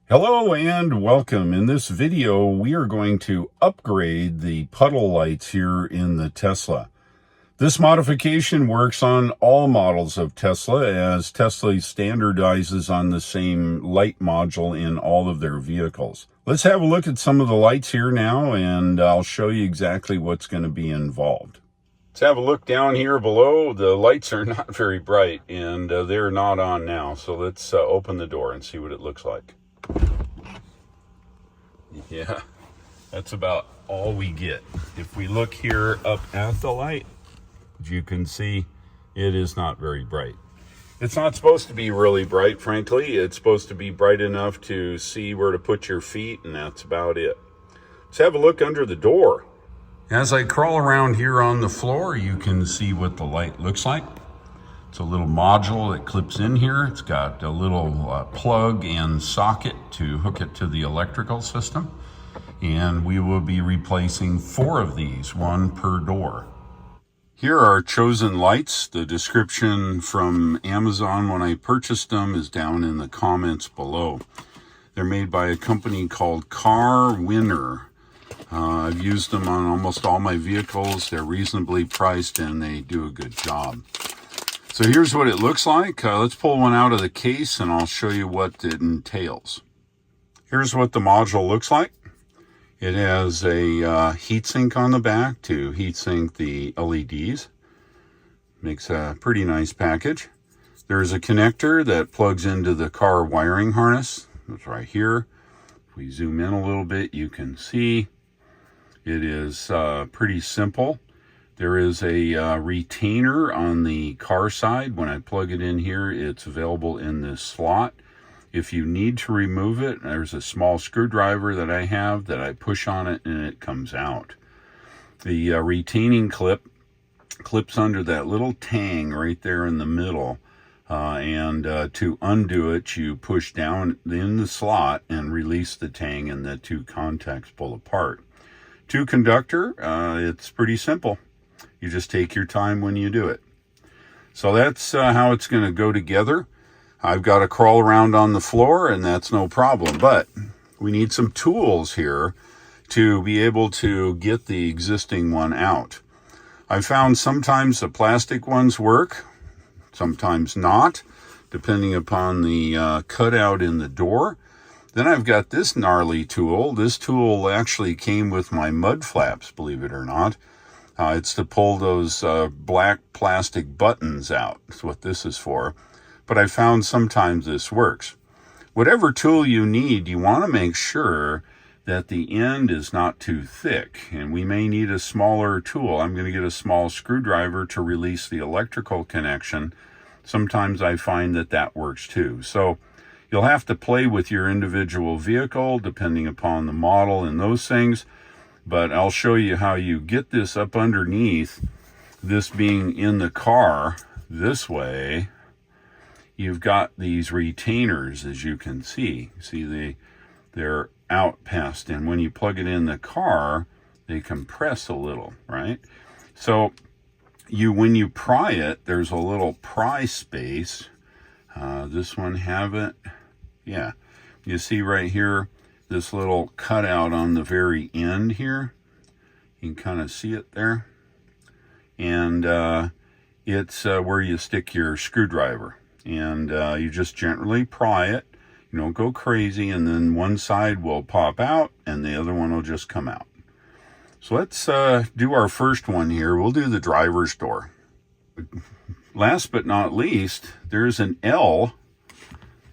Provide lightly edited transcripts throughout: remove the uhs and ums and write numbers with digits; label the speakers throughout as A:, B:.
A: Hello and welcome. In this video, we are going to upgrade the puddle lights here in the Tesla. This modification works on all models of Tesla, as Tesla standardizes on the same light module in all of their vehicles. Let's have a look at some of the lights here now, and I'll show you exactly what's going to be involved. Let's have a look down here below. The lights are not very bright, and they're not on now. So let's open the door and see what it looks like. Yeah, that's about all we get. If we look here up at the light, as you can see, it is not very bright. It's not supposed to be really bright, frankly. It's supposed to be bright enough to see where to put your feet, and that's about it. Let's have a look under the door. As I crawl around here on the floor, you can see what the light looks like. It's a little module that clips in here. It's got a little plug and socket to hook it to the electrical system. And we will be replacing 4 of these, 1 per door. Here are chosen lights. The description from Amazon when I purchased them is down in the comments below. They're made by a company called Car Winner. I've used them on almost all my vehicles. They're reasonably priced and they do a good job. So here's what it looks like. Let's pull one out of the case and I'll show you what it entails. Here's what the module looks like. It has a heatsink on the back to heatsink the LEDs. Makes a pretty nice package. There's a connector that plugs into the car wiring harness. It's right here. If we zoom in a little bit, you can see it is pretty simple. There is a retainer on the car side. When I plug it in here, it's available in this slot. If you need to remove it, there's a small screwdriver that I have that I push on it and it comes out. The retaining clip clips under that little tang right there in the middle. To undo it, you push down in the slot and release the tang, and the 2 contacts pull apart. 2 conductor, it's pretty simple. You just take your time when you do it. So that's how it's going to go together. I've got to crawl around on the floor, and that's no problem. But we need some tools here to be able to get the existing one out. I found sometimes the plastic ones work, sometimes not, depending upon the cutout in the door. Then I've got this gnarly tool. This tool actually came with my mud flaps, believe it or not. It's to pull those black plastic buttons out. That's what this is for. But I found sometimes this works. Whatever tool you need, you want to make sure that the end is not too thick. And we may need a smaller tool. I'm going to get a small screwdriver to release the electrical connection. Sometimes I find that that works too. So you'll have to play with your individual vehicle depending upon the model and those things. But I'll show you how you get this up underneath. This being in the car this way, you've got these retainers, as you can see. See, they're out past, and when you plug it in the car, they compress a little, right? So when you pry it, there's a little pry space. This one have it. Yeah, you see right here, this little cutout on the very end here. You can kind of see it there. And it's where you stick your screwdriver. And you just gently pry it. You don't go crazy, and then one side will pop out and the other one will just come out. So let's do our first one here. We'll do the driver's door. Last but not least, there's an L.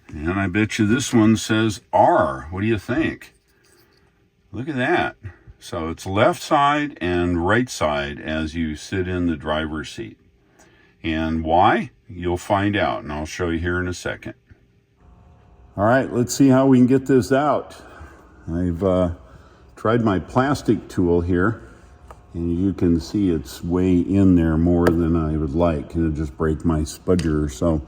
A: And I bet you this one says R. What do you think? Look at that. So it's left side and right side as you sit in the driver's seat. And why? You'll find out, and I'll show you here in a second. All right, let's see how we can get this out. I've tried my plastic tool here, and you can see it's way in there more than I would like. It'll just break my spudger. So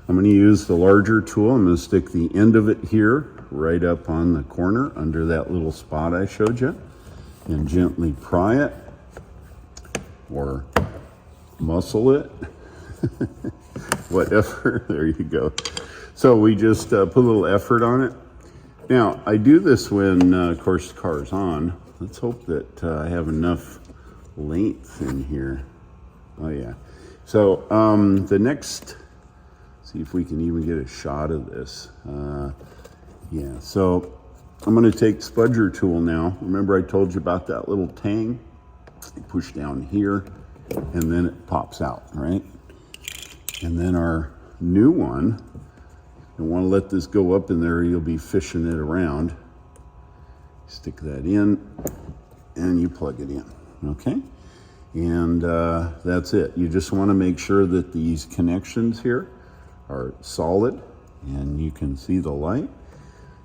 A: I'm going to use the larger tool. I'm going to stick the end of it here, right up on the corner under that little spot I showed you, and gently pry it or muscle it. Whatever, there you go. So we just put a little effort on it. Now, I do this when, of course, the car's on. Let's hope that I have enough length in here. Oh, yeah. So, the next, see if we can even get a shot of this. Yeah, so I'm going to take spudger tool now. Remember I told you about that little tang? You push down here, and then it pops out, right? And then our new one, you want to let this go up in there, you'll be fishing it around. Stick that in, and you plug it in, okay? And that's it. You just want to make sure that these connections here are solid, and you can see the light.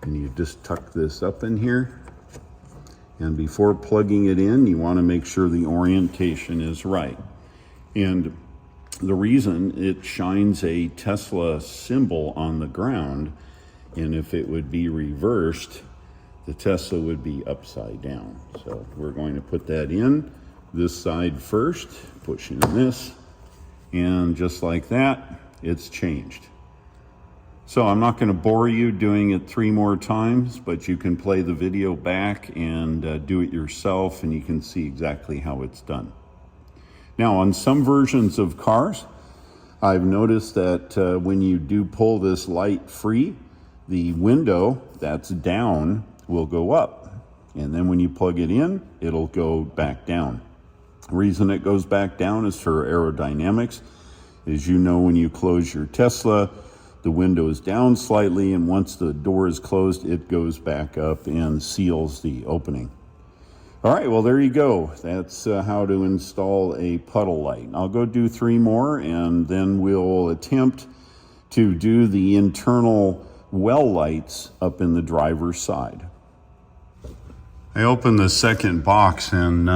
A: And you just tuck this up in here. And before plugging it in, you want to make sure the orientation is right. And the reason it shines a Tesla symbol on the ground, and if it would be reversed, the Tesla would be upside down. So we're going to put that in this side first, push in this, and just like that, it's changed. So I'm not going to bore you doing it 3 more times, but you can play the video back and do it yourself, and you can see exactly how it's done. Now, on some versions of cars, I've noticed that when you do pull this light free, the window that's down will go up. And then when you plug it in, it'll go back down. The reason it goes back down is for aerodynamics. As you know, when you close your Tesla, the window is down slightly, and once the door is closed, it goes back up and seals the opening. All right, well, there you go. That's how to install a puddle light. I'll go do 3 more, and then we'll attempt to do the internal well lights up in the driver's side. I opened the second box, and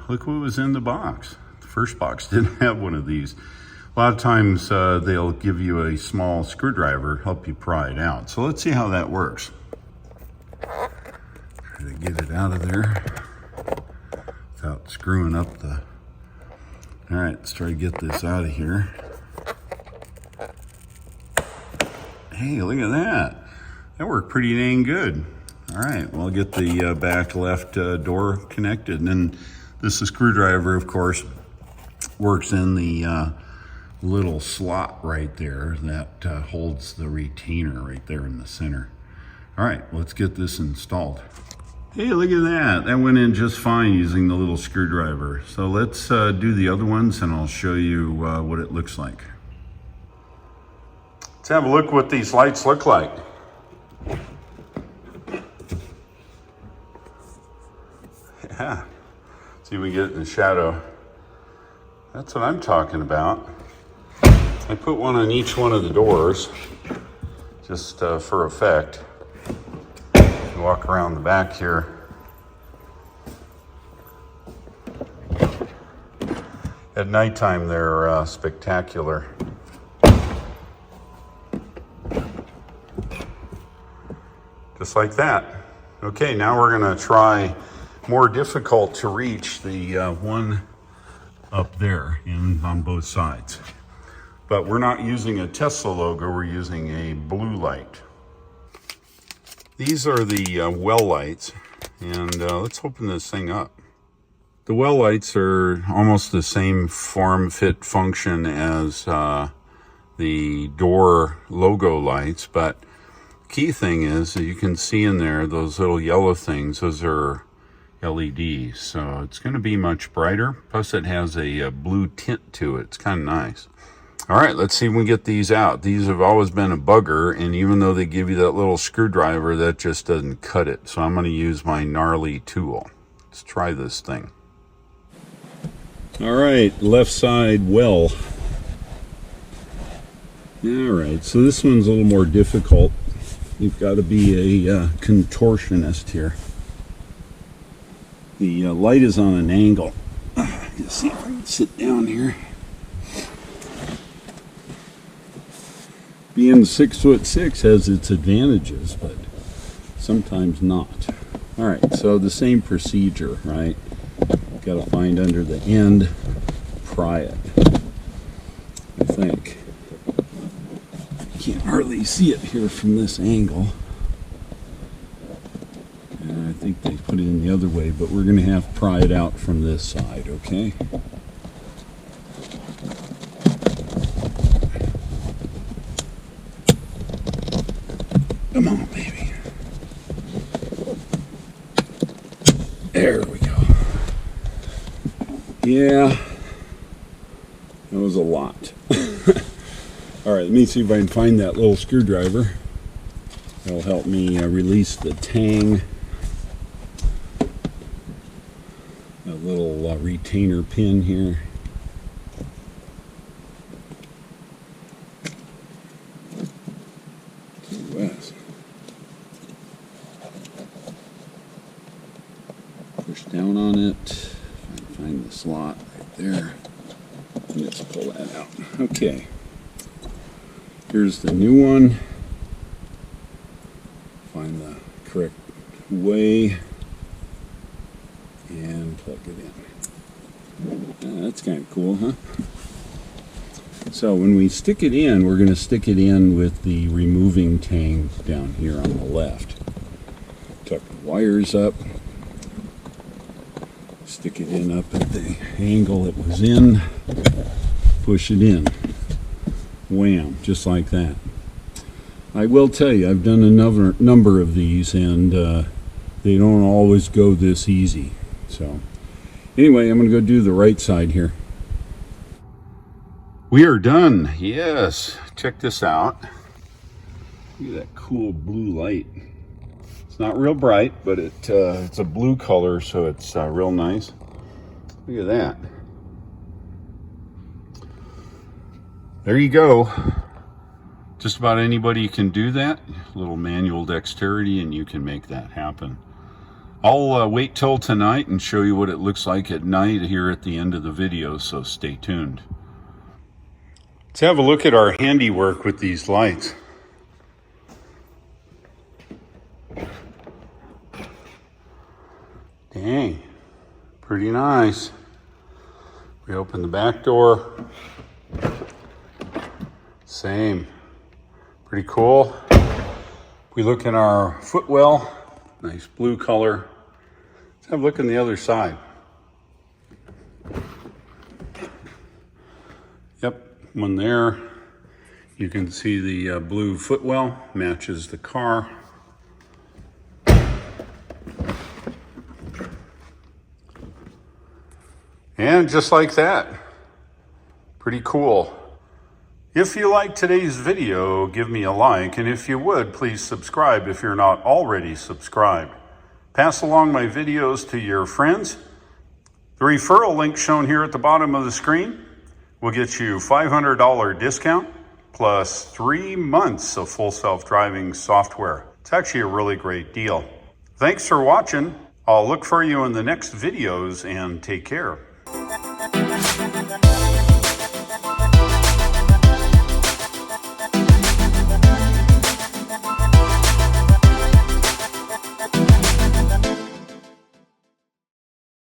A: look what was in the box. The first box didn't have one of these. A lot of times they'll give you a small screwdriver, help you pry it out. So let's see how that works. Try to get it out of there without screwing up the... All right, let's try to get this out of here. Hey, look at that. That worked pretty dang good. All right, well, I'll get the back left door connected. And then this screwdriver, of course, works in the little slot right there that holds the retainer right there in the center. All right, let's get this installed. Hey, look at that. That went in just fine using the little screwdriver. So let's do the other ones, and I'll show you what it looks like. Let's have a look what these lights look like. Yeah, see if we get it in the shadow. That's what I'm talking about. I put one on each one of the doors, just for effect. Walk around the back here. At nighttime, they're spectacular. Just like that. Okay, now we're gonna try more difficult to reach, the one up there on both sides. But we're not using a Tesla logo, we're using a blue light. These are the well lights, and let's open this thing up. The well lights are almost the same form, fit, function as the door logo lights, but key thing is that you can see in there those little yellow things, those are LEDs, so it's going to be much brighter. Plus it has a blue tint to it. It's kind of nice. All right, let's see if we can get these out. These have always been a bugger, and even though they give you that little screwdriver, that just doesn't cut it. So I'm going to use my gnarly tool. Let's try this thing. All right, left side well. All right, so this one's a little more difficult. You've got to be a contortionist here. The light is on an angle. Let's see if I can sit down here. Being 6'6" has its advantages, but sometimes not. All right, so the same procedure, right? Got to find under the end, pry it. I think. Can't hardly see it here from this angle. going to have to pry it out from this side, okay? Come on, baby. There we go. Yeah, that was a lot. All right, let me see if I can find that little screwdriver. That'll help me release the tang. A little retainer pin here. Push down on it. Find the slot right there. And just pull that out. Okay. Here's the new one. Find the correct way and plug it in. That's kind of cool, huh? So when we stick it in, we're going to stick it in with the removing tang down here on the left. Tuck the wires up. Stick it in up at the angle it was in. Push it in. Wham, just like that. I will tell you, I've done a number of these, and they don't always go this easy. So anyway, I'm going to go do the right side here. We are done. Yes, check this out. Look at that cool blue light. It's not real bright, but it's a blue color, so it's real nice. Look at that. There you go. Just about anybody can do that. A little manual dexterity, and you can make that happen. I'll wait till tonight and show you what it looks like at night here at the end of the video, so stay tuned. Let's have a look at our handiwork with these lights. Dang, pretty nice. We open the back door. Same. Pretty cool. We look in our footwell, nice blue color. Let's have a look on the other side. Yep, one there. You can see the blue footwell matches the car. And just like that, pretty cool. If you liked today's video, give me a like, and if you would, please subscribe if you're not already subscribed. Pass along my videos to your friends. The referral link shown here at the bottom of the screen will get you $500 discount plus 3 months of full self-driving software. It's actually a really great deal. Thanks for watching. I'll look for you in the next videos, and take care.